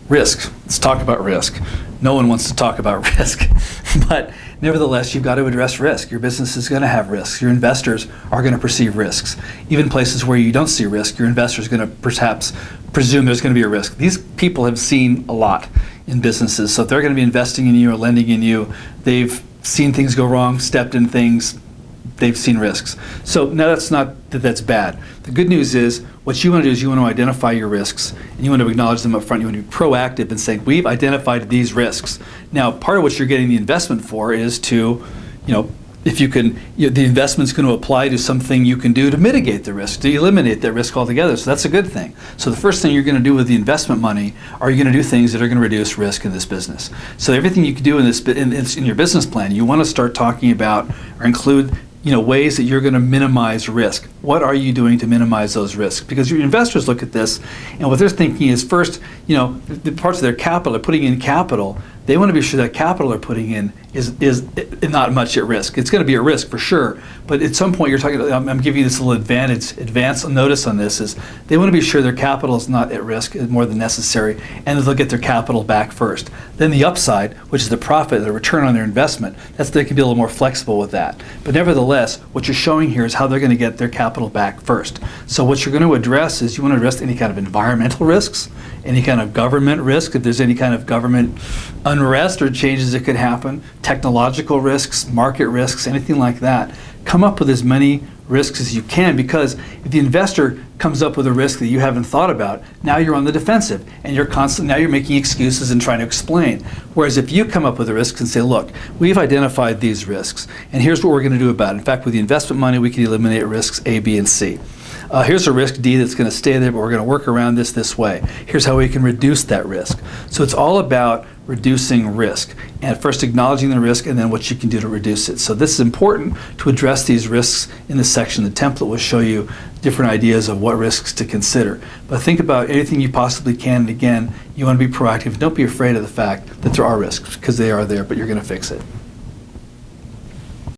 Risk. Let's talk about risk. No one wants to talk about risk, but nevertheless, you've got to address risk. Your business is going to have risks. Your investors are going to perceive risks. Even places where you don't see risk, your investors are going to perhaps presume there's going to be a risk. These people have seen a lot in businesses, so if they're going to be investing in you or lending in you, they've seen things go wrong, stepped in things, they've seen risks. So now that's not that that's bad. The good news is what you want to do is you want to identify your risks and you want to acknowledge them up front. You want to be proactive and say, we've identified these risks. Now, part of what you're getting the investment for is to, if you can, the investment's going to apply to something you can do to mitigate the risk, to eliminate that risk altogether. So that's a good thing. So the first thing you're going to do with the investment money are you going to do things that are going to reduce risk in this business. So everything you can do in your business plan, you want to start talking about or include ways that you're going to minimize risk. What are you doing to minimize those risks? Because your investors look at this, and what they're thinking is first, the parts of their capital, they're putting in capital. They want to be sure that capital they're putting in is not much at risk. It's going to be at risk for sure, but at some point you're talking. I'm giving you this little advance notice on this is they want to be sure their capital is not at risk more than necessary, and they'll get their capital back first. Then the upside, which is the profit, the return on their investment, they can be a little more flexible with that. But nevertheless, what you're showing here is how they're going to get their capital back first. So what you're going to address is you want to address any kind of environmental risks, any kind of government risk, if there's any kind of government unrest or changes that could happen, technological risks, market risks, anything like that. Come up with as many risks as you can, because if the investor comes up with a risk that you haven't thought about, now you're on the defensive and now you're making excuses and trying to explain. Whereas if you come up with a risk and say, look, we've identified these risks and here's what we're going to do about it. In fact, with the investment money, we can eliminate risks A, B, and C. Here's a risk D that's going to stay there, but we're going to work around this way. Here's how we can reduce that risk. So it's all about reducing risk, and first acknowledging the risk and then what you can do to reduce it. So this is important to address these risks in this section. The template will show you different ideas of what risks to consider. But think about anything you possibly can, and again, you want to be proactive. Don't be afraid of the fact that there are risks, because they are there, but you're going to fix it.